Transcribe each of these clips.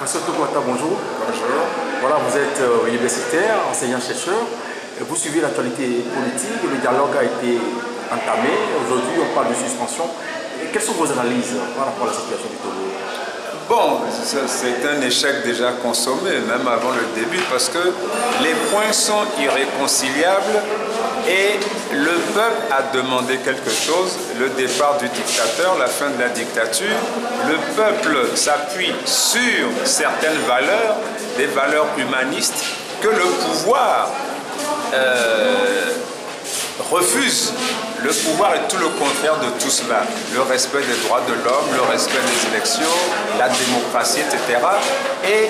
Professeur Togouata, bonjour. Bonjour. Voilà, vous êtes universitaire, enseignant-chercheur. Vous suivez l'actualité politique, le dialogue a été entamé. Aujourd'hui, on parle de suspension. Quelles sont vos analyses par rapport à la situation du Togo? Bon, c'est un échec déjà consommé, même avant le début, parce que les points sont irréconciliables et le peuple a demandé quelque chose, le départ du dictateur, la fin de la dictature. Le peuple s'appuie sur certaines valeurs, des valeurs humanistes, que le pouvoir refuse. Le pouvoir est tout le contraire de tout cela. Le respect des droits de l'homme, le respect des élections, la démocratie, etc. Et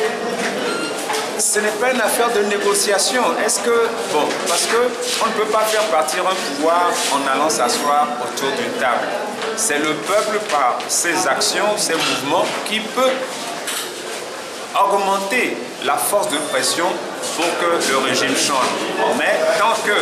ce n'est pas une affaire de négociation. Est-ce que, bon, parce qu'on ne peut pas faire partir un pouvoir en allant s'asseoir autour d'une table. C'est le peuple, par ses actions, ses mouvements, qui peut augmenter la force de pression pour que le régime change. Mais tant que,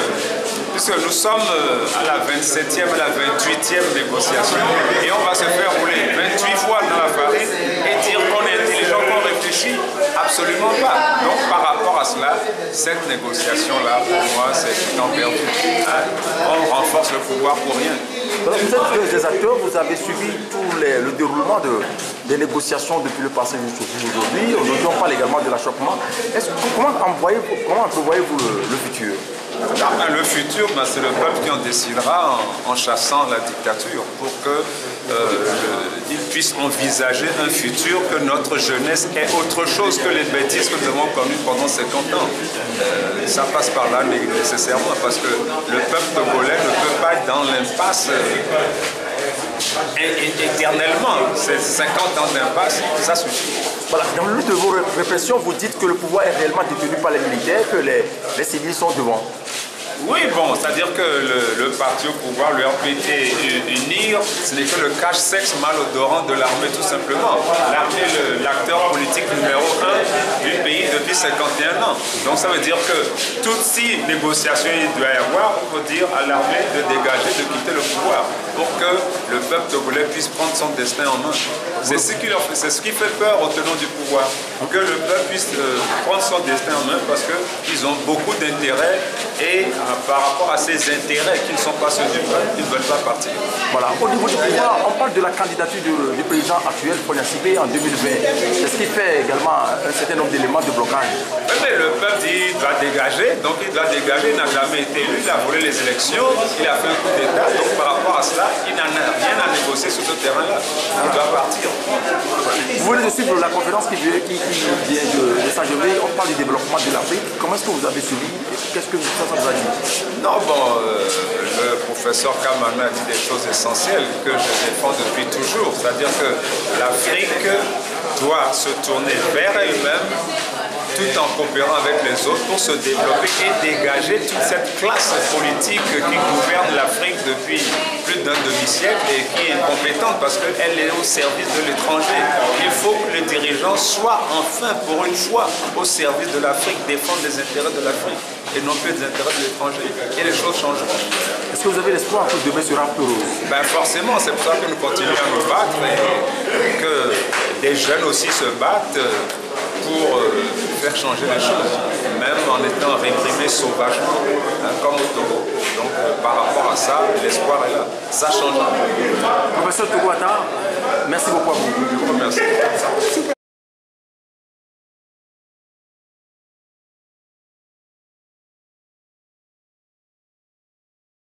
puisque nous sommes à la 27e, à la 28e négociation, et on va se faire rouler 28 fois dans la farine et dire qu'on est intelligent, qu'on réfléchit, absolument pas. Donc par rapport à cela, cette négociation-là, pour moi, c'est du temps perdu. On renforce le pouvoir pour rien. Alors, vous êtes des acteurs, vous avez suivi tout le déroulement des négociations depuis le passé jusqu'à aujourd'hui. Aujourd'hui, on parle également de l'achoppement. Comment entrevoyez-vous le futur? Le futur, c'est le peuple qui en décidera en chassant la dictature pour qu'il puisse envisager un futur, que notre jeunesse ait autre chose que les bêtises que nous avons connues pendant 50 ans. Ça passe par là nécessairement parce que le peuple togolais ne peut pas être dans l'impasse éternellement. C'est 50 ans d'impasse, ça suffit. Voilà, dans le lutte de vos répressions, vous dites que le pouvoir est réellement détenu par les militaires, que les civils sont devant. Oui, bon, c'est-à-dire que le parti au pouvoir, le RPT, UNIR, ce n'est que le cache-sexe malodorant de l'armée tout simplement. L'armée est l'acteur politique numéro 1 du pays depuis 51 ans. Donc ça veut dire que toutes ces négociations il doit y avoir, il faut dire à l'armée de dégager, de quitter le pouvoir pour que le peuple togolais puisse prendre son destin en main. C'est ce qui fait peur aux tenants du pouvoir, que le peuple puisse prendre son destin en main parce qu'ils ont beaucoup d'intérêts et par rapport à ces intérêts qui ne sont pas ceux du peuple, ils ne veulent pas partir. Voilà, au niveau du pouvoir, on parle de la candidature du président actuel, Fonia Sibé, en 2020. C'est ce qui fait également un certain nombre d'éléments de blocage. Oui, mais le peuple dit qu'il doit dégager, donc il doit dégager, il n'a jamais été élu, il a volé les élections, il a fait un coup d'État, donc par rapport à cela, il n'en a rien à négocier sur ce terrain-là. Il doit partir. Vous venez de suivre la conférence qui vient de s'achever, on parle du développement de l'Afrique. Comment est-ce que vous avez suivi? Qu'est-ce que ça vous a dit? Non, bon, le professeur Kamana a dit des choses essentielles que je défends depuis toujours. C'est-à-dire que l'Afrique doit se tourner vers elle-même tout en coopérant avec les autres pour se développer et dégager toute cette classe politique qui gouverne l'Afrique depuis plus d'un demi-siècle et qui est incompétente parce qu'elle est au service de l'étranger. Il faut que les dirigeants soient enfin, pour une fois, au service de l'Afrique, défendre les intérêts de l'Afrique et non plus les intérêts de l'étranger. Et les choses changeront. Est-ce que vous avez l'espoir que demain sera plus rose? Ben forcément, c'est pour ça que nous continuons à nous battre et que des jeunes aussi se battent pour faire changer les choses, même en étant réprimés sauvagement, comme au Togo. Donc par rapport à ça, l'espoir est là. Ça changera. Professeur Togouata, merci beaucoup à vous. Merci.